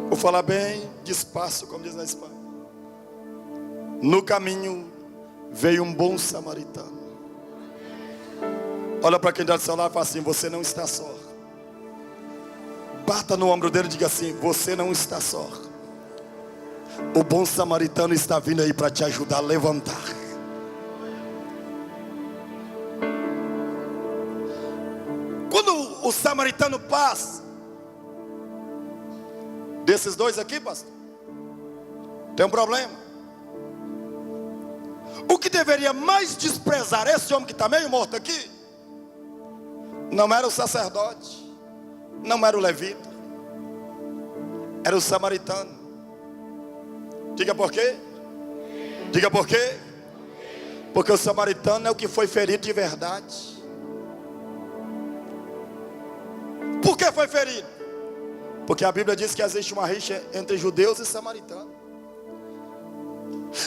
Speaker 1: Vou falar bem despacio, como diz na Espanha. No caminho veio um bom samaritano. Olha para quem está do seu lado e fala assim: você não está só. Bata no ombro dele e diga assim: você não está só. O bom samaritano está vindo aí para te ajudar a levantar. Quando o samaritano passa, desses dois aqui, pastor, tem um problema. O que deveria mais desprezar esse homem que está meio morto aqui, não era o sacerdote, não era o levita, era o samaritano. Diga por quê? Diga por quê? Porque o samaritano é o que foi ferido de verdade. Por que foi ferido? Porque a Bíblia diz que existe uma rixa entre judeus e samaritanos.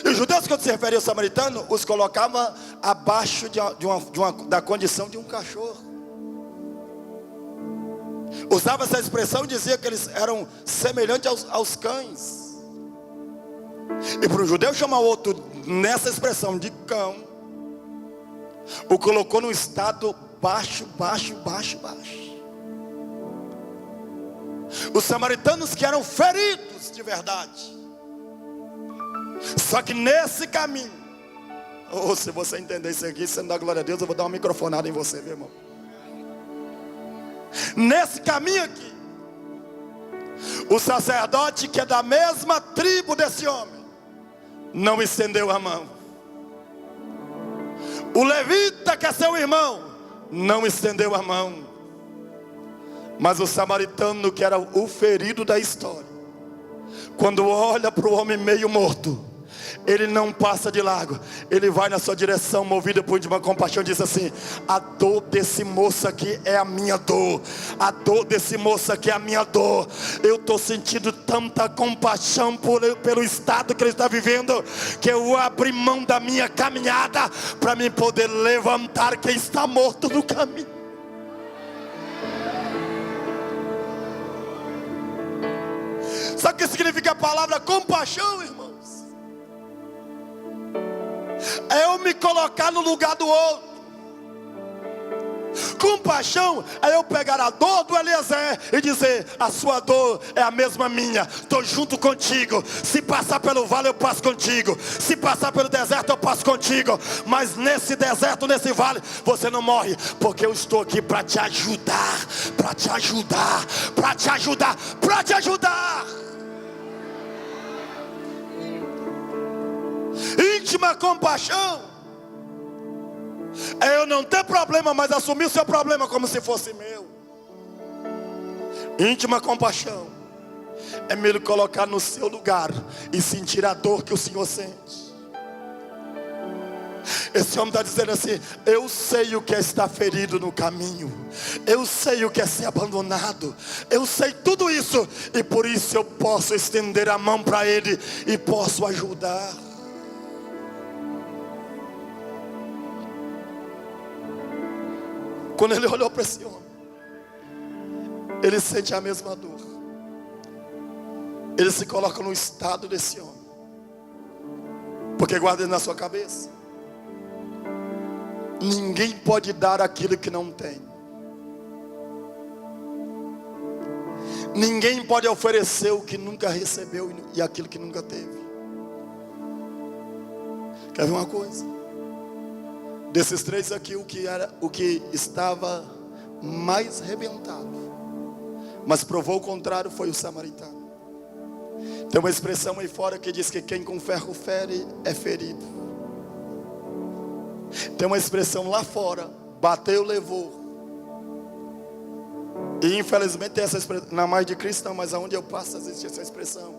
Speaker 1: E os judeus, quando se referiam ao samaritano, os colocavam abaixo da condição de um cachorro. Usava essa expressão e dizia que eles eram semelhantes aos cães. E para o judeu chamar o outro nessa expressão de cão, o colocou num estado baixo, baixo, baixo, baixo. Os samaritanos que eram feridos de verdade. Só que nesse caminho, se você entender isso aqui, você não dá glória a Deus, eu vou dar uma microfonada em você, meu irmão. Nesse caminho aqui, o sacerdote que é da mesma tribo desse homem não estendeu a mão. O levita que é seu irmão não estendeu a mão. Mas o samaritano que era o ferido da história, quando olha para o homem meio morto, ele não passa de largo. Ele vai na sua direção, movido por uma compaixão, e diz assim: a dor desse moço aqui é a minha dor. A dor desse moço aqui é a minha dor. Eu estou sentindo tanta compaixão pelo estado que ele está vivendo, que eu abri mão da minha caminhada para me poder levantar quem está morto no caminho. Sabe o que significa a palavra compaixão, irmãos? É eu me colocar no lugar do outro. Compaixão é eu pegar a dor do Eliezer e dizer: a sua dor é a mesma minha, estou junto contigo. Se passar pelo vale eu passo contigo, se passar pelo deserto eu passo contigo. Mas nesse deserto, nesse vale, você não morre, porque eu estou aqui para te ajudar, para te ajudar, para te ajudar, para te ajudar. Íntima compaixão é eu não ter problema, mas assumir o seu problema como se fosse meu. Íntima compaixão é me colocar no seu lugar e sentir a dor que o Senhor sente. Esse homem está dizendo assim: eu sei o que é estar ferido no caminho, eu sei o que é ser abandonado, eu sei tudo isso, e por isso eu posso estender a mão para ele e posso ajudar. Quando ele olhou para esse homem, ele sente a mesma dor. Ele se coloca no estado desse homem. Porque guarda na sua cabeça: ninguém pode dar aquilo que não tem. Ninguém pode oferecer o que nunca recebeu e aquilo que nunca teve. Quer ver uma coisa? Desses três aqui, o que estava mais rebentado, mas provou o contrário, foi o samaritano. Tem uma expressão aí fora que diz que quem com ferro fere é ferido. Tem uma expressão lá fora: bateu, levou. E infelizmente tem essa expressão, não mais de Cristo não, mas aonde eu passo existe essa expressão.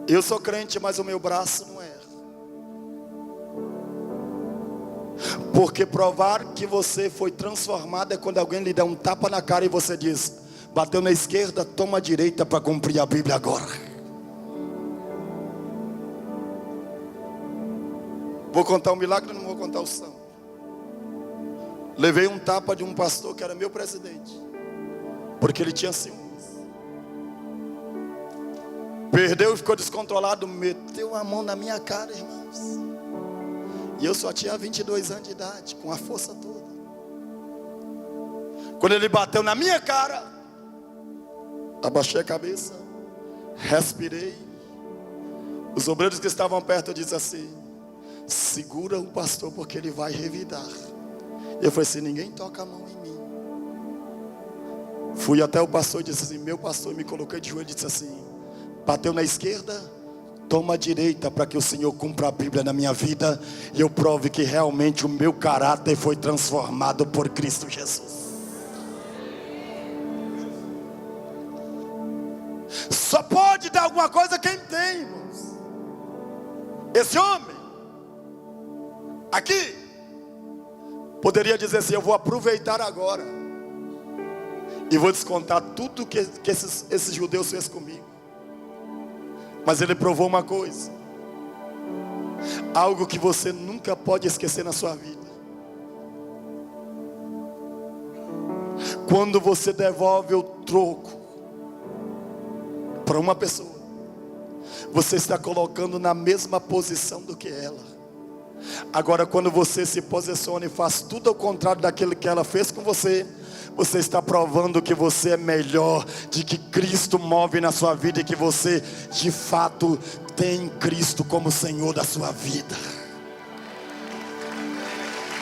Speaker 1: Eu sou crente, mas o meu braço não é. Porque provar que você foi transformado é quando alguém lhe dá um tapa na cara e você diz: bateu na esquerda, toma a direita para cumprir a Bíblia agora. Vou contar um milagre, não vou contar o santo. Levei um tapa de um pastor que era meu presidente, porque ele tinha ciúmes. Perdeu e ficou descontrolado, meteu a mão na minha cara, irmãos. E eu só tinha 22 anos de idade, com a força toda. Quando ele bateu na minha cara, abaixei a cabeça, respirei. Os obreiros que estavam perto disseram assim: segura o pastor porque ele vai revidar. Eu falei assim: ninguém toca a mão em mim. Fui até o pastor e disse assim: meu pastor, me coloquei de joelho e disse assim: bateu na esquerda, toma a direita para que o Senhor cumpra a Bíblia na minha vida e eu prove que realmente o meu caráter foi transformado por Cristo Jesus. Só pode dar alguma coisa quem tem, irmãos. Esse homem aqui poderia dizer assim: eu vou aproveitar agora e vou descontar tudo que esses judeus fez comigo. Mas ele provou uma coisa, algo que você nunca pode esquecer na sua vida. Quando você devolve o troco para uma pessoa, você está colocando na mesma posição do que ela. Agora, quando você se posiciona e faz tudo ao contrário daquilo que ela fez com você, você está provando que você é melhor, de que Cristo move na sua vida e que você de fato tem Cristo como Senhor da sua vida.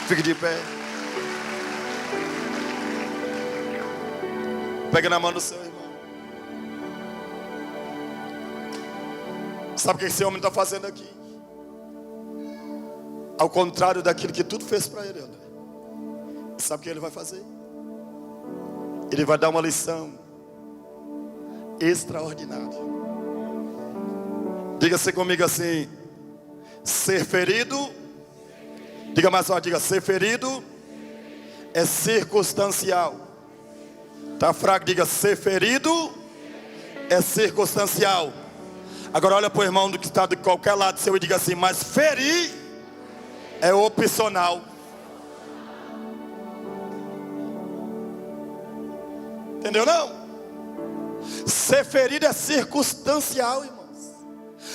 Speaker 1: Fique de pé. Pega na mão do seu irmão. Sabe o que esse homem está fazendo aqui? Ao contrário daquilo que tudo fez para ele, André. Sabe o que ele vai fazer? Ele vai dar uma lição extraordinária. Diga-se comigo assim: ser ferido, diga mais forte, diga, ser ferido é circunstancial. Está fraco, diga, ser ferido é circunstancial. Agora olha para o irmão que está de qualquer lado seu e diga assim: mas ferir é opcional. Entendeu não? Ser ferido é circunstancial, irmãos.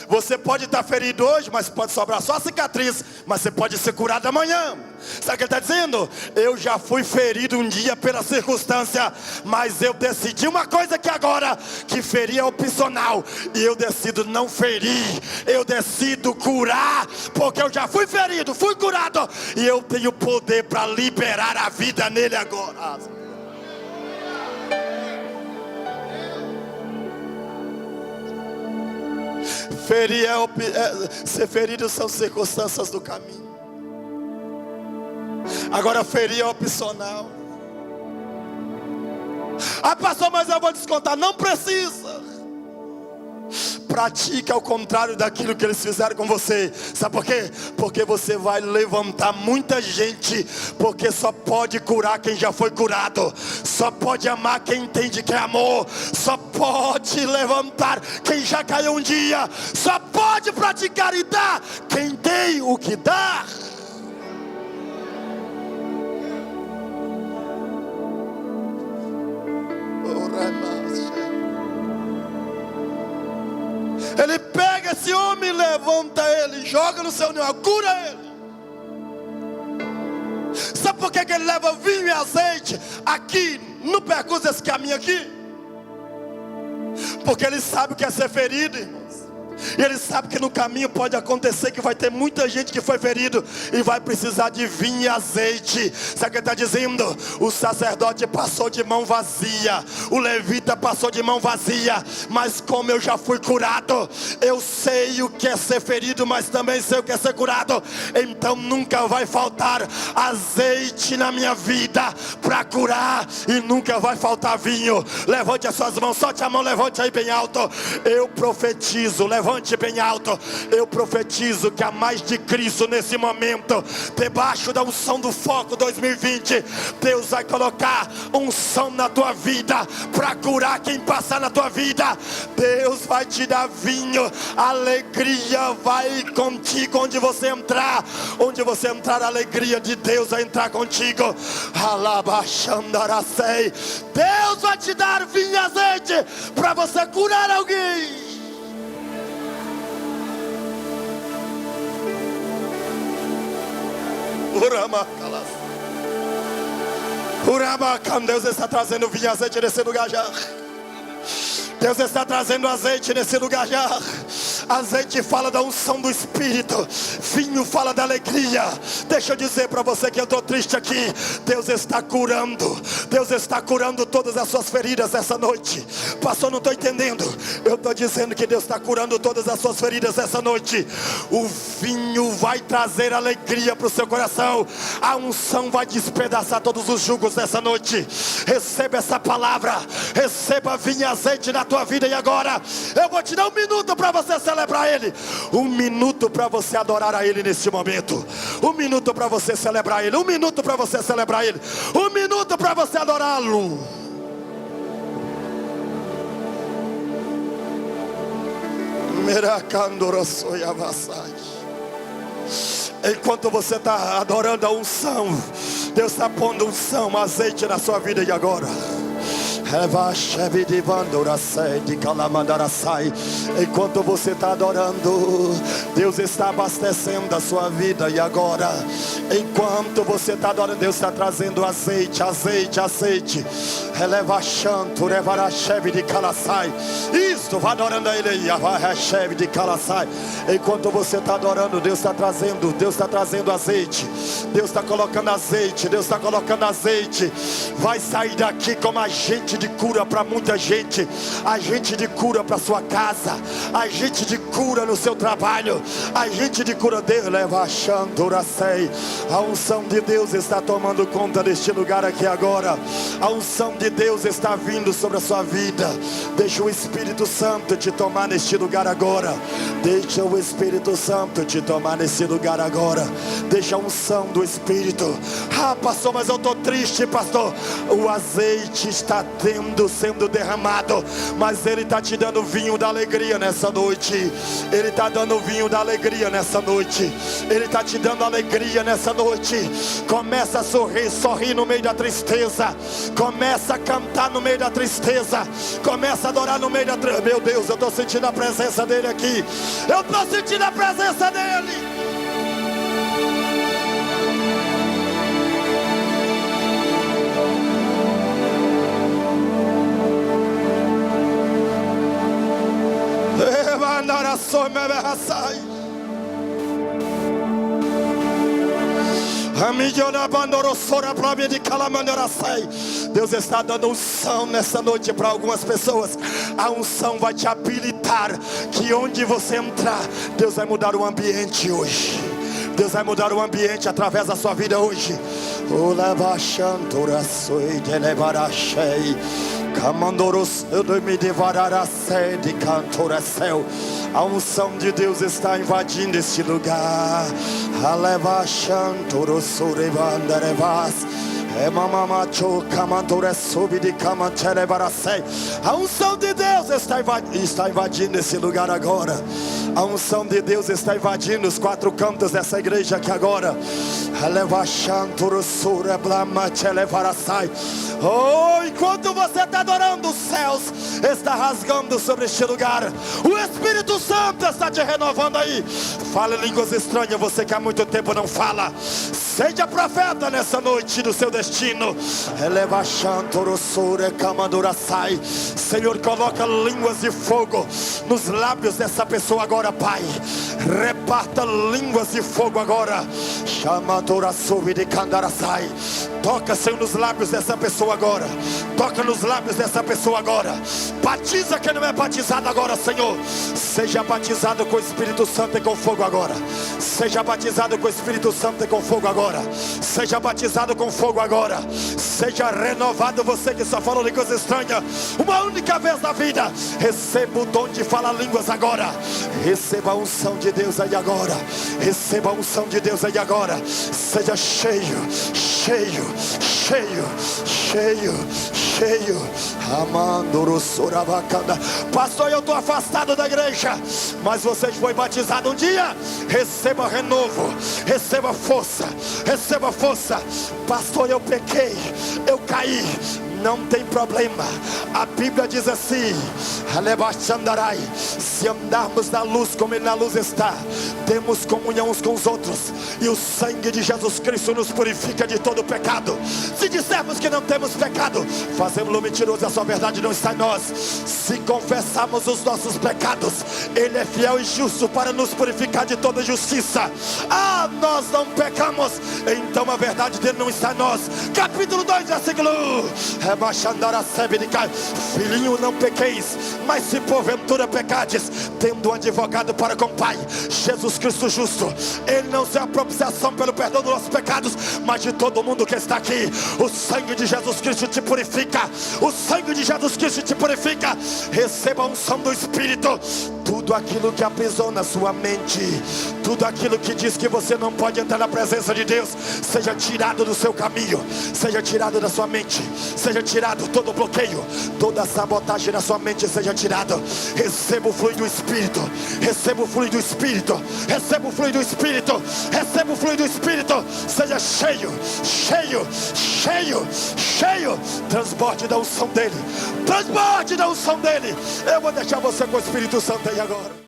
Speaker 1: Você pode estar ferido hoje, mas pode sobrar só a cicatriz, mas você pode ser curado amanhã. Sabe o que ele está dizendo? Eu já fui ferido um dia pela circunstância, mas eu decidi uma coisa aqui agora, que ferir é opcional, e eu decido não ferir, eu decido curar, porque eu já fui ferido, fui curado, e eu tenho poder para liberar a vida nele agora. Ser ferido são circunstâncias do caminho. Agora ferir é opcional. Ah, pastor, mas eu vou descontar. Não precisa. Pratique ao contrário daquilo que eles fizeram com você. Sabe por quê? Porque você vai levantar muita gente. Porque só pode curar quem já foi curado. Só pode amar quem entende que é amor. Só pode levantar quem já caiu um dia. Só pode praticar e dar quem tem o que dar. Ele pega esse homem, levanta ele, joga no seu ninho, cura ele. Sabe por que ele leva vinho e azeite aqui no percurso desse caminho aqui? Porque ele sabe o que é ser ferido, irmãos. E ele sabe que no caminho pode acontecer que vai ter muita gente que foi ferido e vai precisar de vinho e azeite. Sabe o que ele está dizendo? O sacerdote passou de mão vazia, o levita passou de mão vazia, mas como eu já fui curado, eu sei o que é ser ferido, mas também sei o que é ser curado. Então nunca vai faltar azeite na minha vida para curar, e nunca vai faltar vinho. Levante as suas mãos, solte a mão, levante aí bem alto. Eu profetizo, levante bem alto. Eu profetizo que há mais de Cristo nesse momento, debaixo da unção do foco 2020. Deus vai colocar unção na tua vida para curar quem passar na tua vida. Deus vai te dar vinho, alegria vai contigo onde você entrar. Onde você entrar, a alegria de Deus vai entrar contigo. Alabaxandaracei. Deus vai te dar vinho e azeite para você curar alguém. Deus está trazendo vinho e azeite nesse lugar já. Deus está trazendo azeite nesse lugar já. Azeite fala da unção do Espírito, vinho fala da alegria. Deixa eu dizer para você que eu estou triste aqui. Deus está curando. Deus está curando todas as suas feridas essa noite. Pastor, não estou entendendo. Eu estou dizendo que Deus está curando todas as suas feridas essa noite. O vinho vai trazer alegria para o seu coração. A unção vai despedaçar todos os jugos nessa noite. Receba essa palavra. Receba vinho e azeite na tua vida. E agora eu vou te dar 1 minuto para você celebrar Ele. 1 minuto para você adorar a Ele nesse momento. 1 minuto para você celebrar Ele. 1 minuto para você celebrar Ele. 1 minuto para você adorá-lo. Enquanto você está adorando a unção, Deus está pondo unção, azeite na sua vida. E agora? Enquanto você está adorando, Deus está abastecendo a sua vida. E agora Enquanto você está adorando, Deus está trazendo azeite, azeite, azeite. Eleva chanto, leva cheve de calaçai. Isso, vai adorando a Ele aí, vai cheve de calaçai. Enquanto você está adorando, Deus está trazendo azeite. Deus está colocando azeite, Deus está colocando azeite. Vai sair daqui como agente de cura para muita gente, agente de cura para sua casa, agente de cura no seu trabalho, agente de cura. Deus leva chanduracei. A unção de Deus está tomando conta deste lugar aqui agora. A unção de Deus está vindo sobre a sua vida. Deixa o Espírito Santo te tomar neste lugar agora. Deixa o Espírito Santo te tomar nesse lugar agora. Deixa a unção do Espírito. Ah, pastor, mas eu estou triste, pastor. O azeite está sendo derramado, mas Ele está te dando vinho da alegria nessa noite. Ele está dando vinho da alegria nessa noite. Ele está te dando alegria nessa noite. Começa a sorrir no meio da tristeza. Começa a cantar no meio da tristeza. Começa a adorar no meio da tristeza. Meu Deus, eu estou sentindo a presença dEle aqui. Eu estou sentindo a presença dEle. Deus está dando unção nessa noite para algumas pessoas. A unção vai te habilitar, que onde você entrar, Deus vai mudar o ambiente hoje. Deus vai mudar o ambiente através da sua vida hoje. A unção de Deus está invadindo este lugar. A unção de Deus está invadindo esse lugar agora. A unção de Deus está invadindo os quatro cantos dessa igreja aqui agora. Oh, enquanto você está adorando, os céus estão rasgando sobre este lugar. O Espírito Santo está te renovando aí. Fala línguas estranhas, você que há muito tempo não fala. Seja profeta nessa noite do seu destino. Senhor, coloca línguas de fogo nos lábios dessa pessoa agora, Pai. Reparta línguas de fogo agora. Toca, Senhor, nos lábios dessa pessoa agora. Toca nos lábios dessa pessoa agora. Batiza quem não é batizado agora, Senhor. Seja batizado com o Espírito Santo e com fogo agora. Seja batizado com o Espírito Santo e com fogo agora. Seja batizado com fogo agora. Seja renovado, você que só falou línguas estranhas uma única vez na vida. Receba o dom de falar línguas agora. Receba a unção de Deus aí agora. Receba a unção de Deus aí agora. Seja cheio, cheio, cheio, cheio, cheio. Pastor, eu estou afastado da igreja, mas você foi batizado um dia. Receba renovo, receba força, receba força. Pastor, eu pequei, eu caí. Não tem problema. A Bíblia diz assim: se andarmos na luz como Ele na luz está, temos comunhão uns com os outros, e o sangue de Jesus Cristo nos purifica de todo pecado. Se dissermos que não temos pecado, fazemos-lo mentiroso, a sua verdade não está em nós. Se confessarmos os nossos pecados, Ele é fiel e justo para nos purificar de toda justiça. Ah, nós não pecamos, então a verdade dele não está em nós. Capítulo 2, versículo 1. Filhinho, não pequeis, mas se porventura pecades, tendo um advogado para com o Pai, Jesus Cristo justo. Ele não se a propiciação pelo perdão dos nossos pecados, mas de todo mundo que está aqui. O sangue de Jesus Cristo te purifica. O sangue de Jesus Cristo te purifica. Receba a unção do Espírito. Tudo aquilo que aprisiona sua mente, tudo aquilo que diz que você não pode entrar na presença de Deus, seja tirado do seu caminho, seja tirado da sua mente, seja tirado todo bloqueio, toda sabotagem na sua mente seja tirado. Receba o fluido do Espírito, receba o fluido do Espírito, receba o fluido do Espírito, receba o fluido do Espírito. Seja cheio, cheio, cheio, cheio. Transborde da unção dele, transborde da unção dele. Eu vou deixar você com o Espírito Santo aí agora.